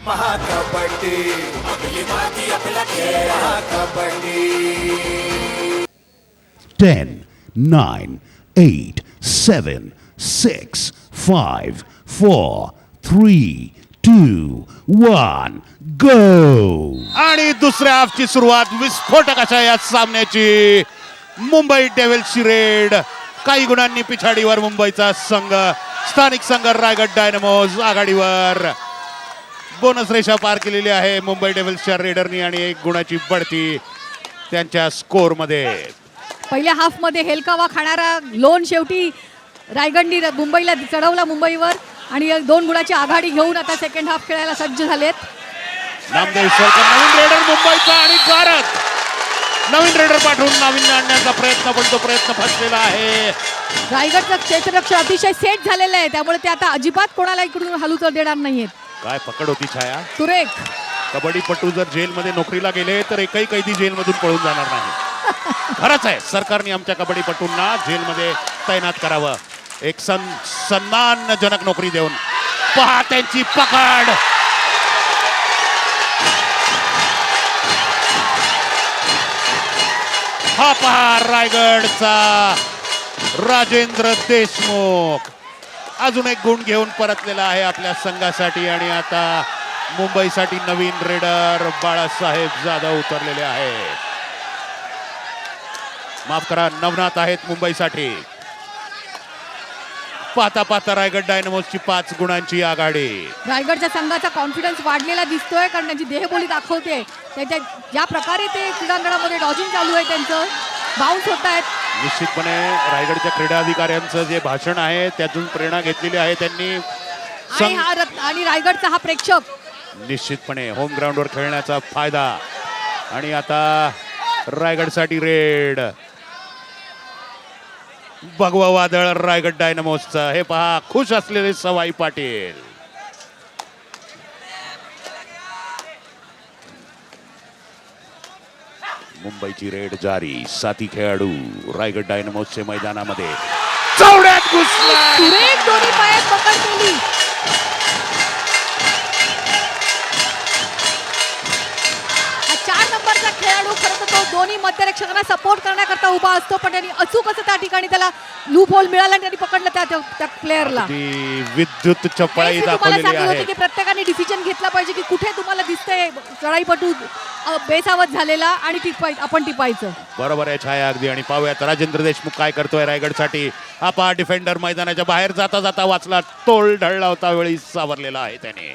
महाकबड्डी आपली माती आपला खेळ महाकबड्डी 10, 9, 8, 7, 6, 5, 4, 3, 2, 1, go! आणि दुसऱ्या हाफची सुरुवात विस्फोटक अशा या सामन्याची. मुंबई डेव्हिल्सची रेड, काही गुणांनी पिछाडीवर मुंबईचा संघ. स्थानिक संघ रायगड डायनामोज आघाडीवर. बोनस रेषा पार केलेली आहे मुंबई डेव्हिल्सच्या रेडरनी आणि 1 गुणाची बढती त्यांच्या स्कोर मध्ये. पहिल्या हाफ मध्ये हेलकावा खाणारा लोन शेवटी रायगडनी मुंबईला चढवला मुंबईवर आणि 2 गुणाची आघाडी घेऊन आता सेकंड हाफ खेळायला सज्ज झालेत. नामदेव सरकर नवीन रेडर मुंबईचा आणि गारत नवीन रेडर पाठवून नाविन्य आणण्याचा प्रयत्न, पण तो प्रयत्न फसलेला आहे. रायगडचं क्षेत्ररक्षण अतिशय सेट झालेलं आहे, त्यामुळे ते आता अजिबात कोणाला इकडून हलू तर देणार नाहीयेत. काय पकड होती छाया. सुरेख. कबड्डीपटू जर जेलमध्ये नोकरीला गेले तर एकही कैदी जेलमधून पळून जाणार नाही. खरंच आहे, सरकारने आमच्या कबड्डीपटूंना जेलमध्ये तैनात करावं, एक सन्मानजनक नोकरी देऊन. पहा त्यांची पकड. हा पहा रायगडचा राजेंद्र देशमुख अजून 1 गुण घेऊन परतलेला आहे आपल्या संघासाठी. आणि आता मुंबईसाठी नवीन रेडर बाळासाहेब जाधव उतरलेले आहेत. माफ करा, नवनाथ आहेत मुंबईसाठी. पाहता पाहता रायगड डायनामोसची 5 गुणांची आघाडी. रायगडच्या संघाचा कॉन्फिडन्स वाढलेला दिसतोय, कारण त्यांची देहबोली दाखवते. त्याच्या ज्या प्रकारे ते क्रीडांगणामध्ये डॉजिंग चालू आहे, त्यांचं बाउन्स होत आहेत. निश्चितपणे रायगडच्या क्रीडा अधिकाऱ्यांचं जे भाषण आहे त्यातून प्रेरणा घेतलेली आहे त्यांनी. आणि रायगडचा हा प्रेक्षक निश्चितपणे होम ग्राउंडवर खेळण्याचा फायदा. आणि आता रायगडसाठी रेड. भगवा वादळ रायगड डायनामोसचा. हे पहा खुश असलेले सवाई पाटील. मुंबईची रेड जारी. 7 खेळाडू रायगड डायनामोसच्या मैदानामध्ये. चौड्यात घुसला. सुरेख दोन्ही पायात पकड केली. हा 4 नंबरचा खेळाडू खरं तर तो दोन्ही मध्यरक्षकांना सपोर्ट करण्याकरता उभा असतो, पण त्यांनी अचूक असं त्या ठिकाणी त्याला लूप होल मिळाला आणि त्यांनी पकडलं त्या प्लेअरला. विद्युत चपळाई दाखवलेली आहे. की प्रत्येकाने डिसिजन घेतला पाहिजे की कुठे तुम्हाला दिसतंय चढाईपटू बेसावत झालेला आणि आपण टिपायचं. बरोबर आहे छाया अगदी. आणि पाहूयात राजेंद्र देशमुख काय करतोय रायगडसाठी. हा पहा डिफेंडर मैदानाच्या बाहेर जाता जाता वाचला. तोल ढळला होता, वेळी सावरलेला आहे त्याने.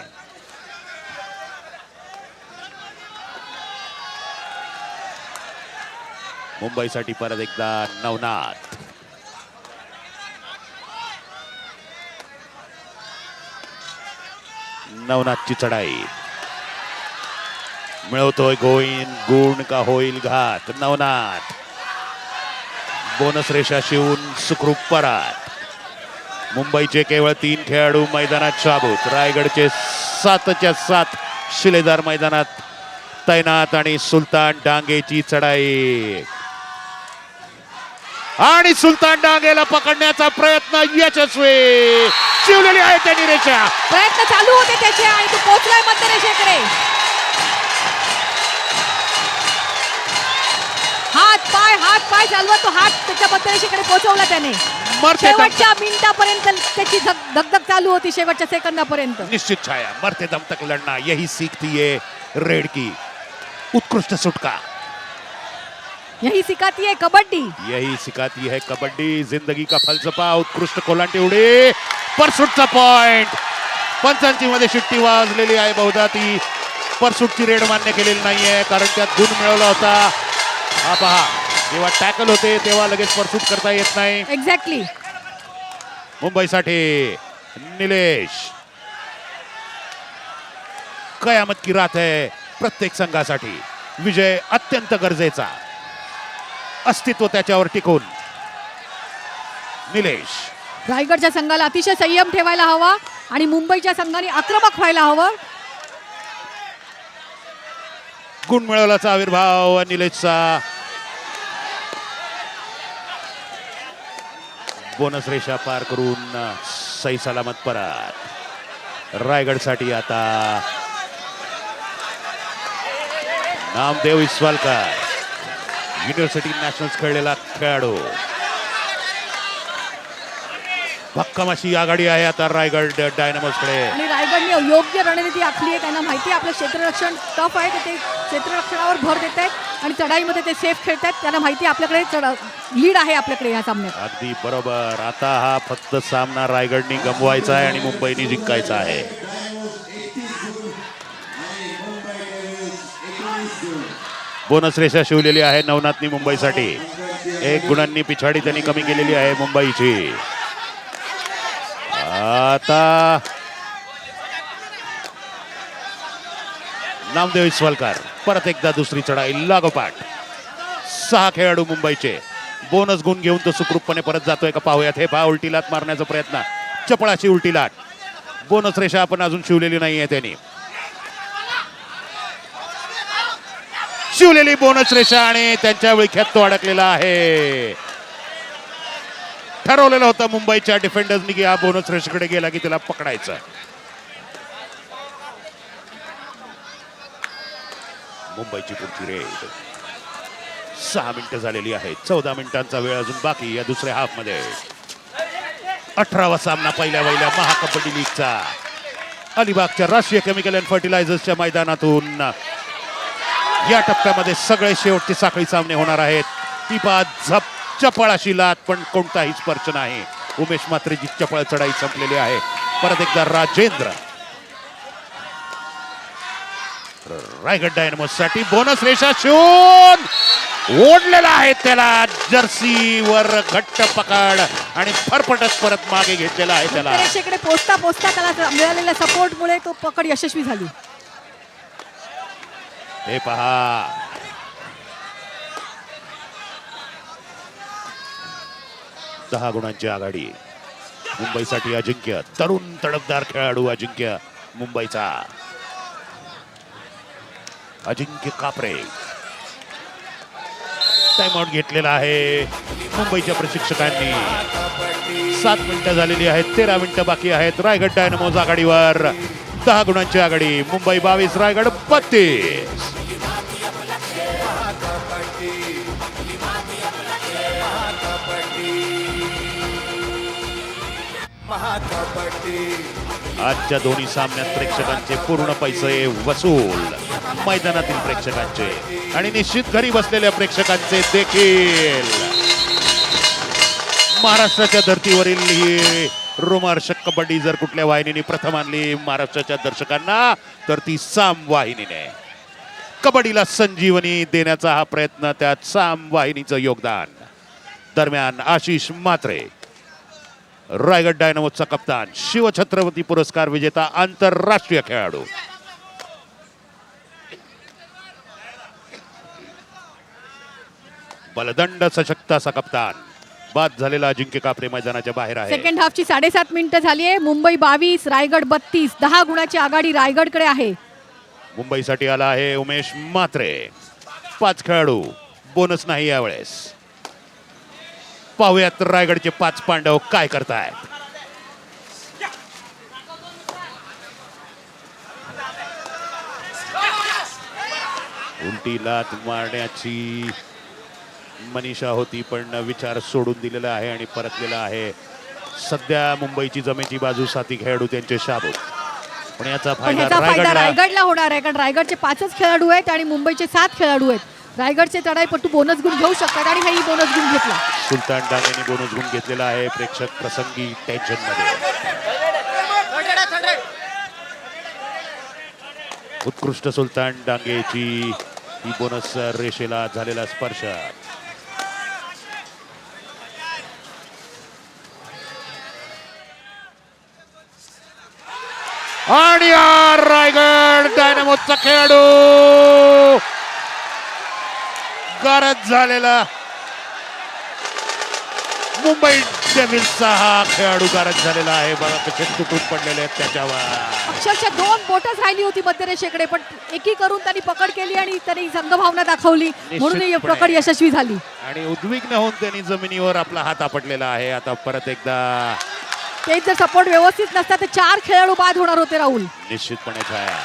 मुंबईसाठी परत एकदा नवनाथ. नवनाथची चढाई. मिळवतोय गुण का होईल घात. नवनाथ बोनस रेषा शिवून सुखरूप परत. मुंबईचे केवळ 3 खेळाडू मैदानात शाबूत. रायगडचे 7च्या 7 शिलेदार मैदानात तैनात. आणि सुलतान डांगेची चढाई. आणि सुलतान डांगेला पकडण्याचा प्रयत्न यशस्वी. शिवलेली आहे त्यांनी रेषा. प्रयत्न चालू होते त्याचे आणि तो पोहोचलाय मध्यरेषेकडे. हात पाय चालवत तो हात त्याच्या मध्यरेषेकडे पोहोचवला त्याने. शेवटच्या मिनिटापर्यंत त्याची धगधग चालू होती, शेवटच्या सेकंदापर्यंत. निश्चित छाया, मरते दम तक लढना यही सीखती है रेड की. उत्कृष्ट सुटका. यही सिखाती है कबड्डी. यही सिखाती है कबड्डी. जिंदगी का फलसफा. उत्कृष्ट कोलांटी उडी. परसूटचा पॉइंट. पंचांची मध्ये शिट्टी वाजलेली आहे. बहुधा ती परसूटची रेड मान्य केलेली नाहीये, कारण त्यात गुण मिळवला होता. हा पहा, जेव्हा टॅकल होते तेव्हा लगेच परसूट करता येत नाही. एक्झॅक्टली. मुंबईसाठी निलेश. कयामत की रात है प्रत्येक संघासाठी. विजय अत्यंत गरजेचा. अस्तित्व त्याच्यावर टिकून. निलेश. रायगडच्या संघाला अतिशय संयम ठेवायला हवा आणि मुंबईच्या संघाने आक्रमक व्हायला हवं. गुण मिळवल्याचा आविर्भाव निलेशचा. बोनस रेषा पार करून सही सलामत परत. रायगडसाठी आता नामदेव इस्वालकर युनिव्हर्सिटी नॅशनल्स खेळलेला खेळाडू. भक्कम अशी आघाडी आहे आता रायगड डायनामोसकडे. आणि रायगडने योग्य रणनीती आखली आहे. त्यांना माहिती आहे आपलं क्षेत्ररक्षण टफ आहे, तर ते क्षेत्ररक्षणावर भर देत आहेत आणि चढाईमध्ये ते सेफ खेळत आहेत. त्यांना माहिती आहे आपल्याकडे लीड आहे आपल्याकडे या सामन्यात. अगदी बरोबर. आता हा फक्त सामना रायगडनी गमवायचा आहे आणि मुंबईनी जिंकायचा आहे. बोनस रेषा शिवलेली आहे नवनाथनी मुंबईसाठी. 1 गुणांनी पिछाडी त्यांनी कमी केलेली आहे मुंबईची. आता नामदेव इस्वालकर परत एकदा दुसरी चढाई लागोपाठ. 6 खेळाडू मुंबईचे. बोनस गुण घेऊन तो सुखरूपपणे परत जातोय का पाहूयात. हे पहा उलटी लाट मारण्याचा प्रयत्न. चपळाची उलटी लाट. बोनस रेषा आपण अजून शिवलेली नाहीये त्यांनी. शिवलेली बोनस रेषा आणि त्यांच्या विळख्यात तो अडकलेला आहे. ठरवलेलं होतं मुंबईच्या डिफेंडर्सनी की हा बोनस रेषेकडे गेला की त्याला पकडायचं. मुंबईची पुढची रेड. 6 मिनिटं झालेली आहेत. 14 मिनिटांचा वेळ अजून बाकी या दुसऱ्या हाफ मध्ये. 18वा सामना पहिल्या महाकबड्डी लीगचा अलिबागच्या राष्ट्रीय केमिकल अँड फर्टिलायझर्सच्या मैदानातून या टप्प्यामध्ये सगळे शेवटचे साखळी सामने होणार आहेत. ती पाच चपळ अशी लात पण कोणताही स्पर्श नाही. उमेश मात्रेची चपळ चढाई संपलेली आहे. परत एकदा राजेंद्र रायगड डायनामोस साठी बोनस रेषा शिवून ओढलेला आहे. त्याला जर्सीवर घट्ट पकड आणि फरफटत परत मागे घेतलेला आहे. त्याला रेषेकडे पोचता त्याला मिळालेल्या सपोर्टमुळे तो पकड यशस्वी झाली. हे पहा, दहा गुणांची आघाडी मुंबईसाठी. अजिंक्य तरुण तडफदार खेळाडू अजिंक्य मुंबईचा. अजिंक्य कापरे टाइमआउट घेतलेला आहे मुंबईच्या प्रशिक्षकांनी. 7 मिनिटं झालेली आहेत. 13 मिनिटं बाकी आहेत. रायगड डायनामोस आघाडीवर. 10 गुणांची आघाडी. मुंबई 22 रायगड 32. आजच्या दोन्ही सामन्यात प्रेक्षकांचे पूर्ण पैसे वसूल. मैदानातील प्रेक्षकांचे आणि निश्चित घरी बसलेल्या प्रेक्षकांचे देखील. महाराष्ट्राच्या धर्तीवरील ही रोमहर्षक कबड्डी जर कुठल्या वाहिनीने प्रथम आणली महाराष्ट्राच्या दर्शकांना तर ती साम वाहिनीने. कबड्डीला संजीवनी देण्याचा हा प्रयत्न, त्यात साम वाहिनीचं योगदान. दरम्यान आशिष मात्रे रायगड डायनामोसचा कप्तान, शिवछत्रपती पुरस्कार विजेता आंतरराष्ट्रीय खेळाडू. बलदंड सशक्त असा कप्तान. बाद झालेला अजिंक्य कापरे मैदानाच्या बाहेर आहे. सेकंड हाफची 7.5 मिनिटं झाली आहे. मुंबई 22 रायगड 32. 10 गुणाची आघाडी रायगडकडे आहे. मुंबईसाठी आला आहे उमेश मात्रे. 5 खेळाडू. बोनस नाही यावेळेस. पाहूयात रायगडचे 5 पांडव काय करतायत. उलटी लात मारण्याची मनीषा होती पण विचार सोडून दिलेला आहे आणि परतलेला आहे. सध्या मुंबईची जमेची बाजू 7 खेळाडू त्यांचे शाबूत. पण याचा फायदा रायगडला होणार आहे, कारण रायगडचे 5च खेळाडू आहेत आणि मुंबईचे 7 खेळाडू आहेत. रायगडचे चढाईपटू बोनस गुण घेऊ शकतात आणि हेही बोनस गुण घेतला. सुलतान डांगेने बोनस गुण घेतलेला आहे. प्रेक्षक प्रसंगी टेन्शन मध्ये. उत्कृष्ट सुलतान डांगेची ही बोनस रेषेला झालेला स्पर्श. आणि रायगड डायनामोसचा खेळाडू गारद झालेला. मुंबई डेव्हिल्सचा हा खेळाडू गारद झालेला आहे. बघा कसे तुटून पडलेले आहेत त्याच्यावर. अक्षरशः 2 बोटच राहिली होती मध्यरेषेकडे, पण एकी करून त्यांनी पकड केली आणि त्यांनी संघभावना दाखवली, म्हणून ही पकड यशस्वी झाली. आणि उद्विग्न होऊन त्यांनी जमिनीवर आपला हात आपटलेला आहे. आता परत एकदा ते जर सपोर्ट व्यवस्थित नसता तर 4 खेळाडू बाद होणार होते राहुल. निश्चितपणे छाया.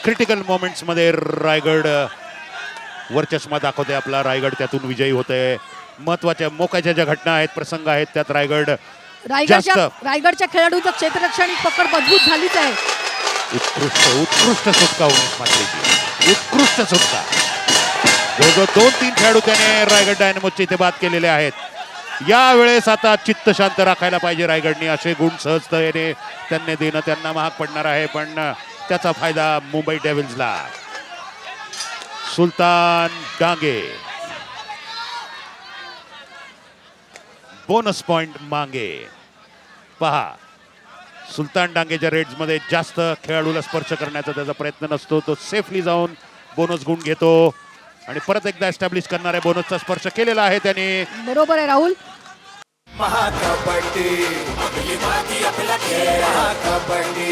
क्रिटिकल मोमेंट्समध्ये रायगड वरचष्मा दाखवते आपला. रायगड त्यातून विजयी होते. महत्वाच्या मोक्याच्या ज्या घटना आहेत, प्रसंग आहेत, त्यात रायगड रायगडच्या खेळाडूंचं क्षेत्ररक्षण पकड मजबूत झालीच आहे. उत्कृष्ट सुटका उमेश म्हात्रेची, उत्कृष्ट सुटका. जवळजवळ 2-3 खेळाडू त्याने रायगड डायनॅमोसचे इथे बाद केलेले आहेत. यावेळेस आता चित्त शांत राखायला पाहिजे रायगडने. असे गुण सहजतेने त्यांनी देणं त्यांना महाग पडणार आहे, पण त्याचा फायदा मुंबई डेव्हिल्सला. सुलतान डांगे बोनस पॉइंट मागे. पहा, सुलतान डांगेच्या रेड्समध्ये जास्त खेळाडूला स्पर्श करण्याचा त्याचा प्रयत्न नसतो. तो सेफली जाऊन बोनस गुण घेतो आणि परत एकदा एस्टॅब्लिश करणाऱ्या बोनसचा स्पर्श केलेला आहे त्याने. बरोबर आहे राहुल. महाकबड्डी आपली माती आपला खेळ महाकबड्डी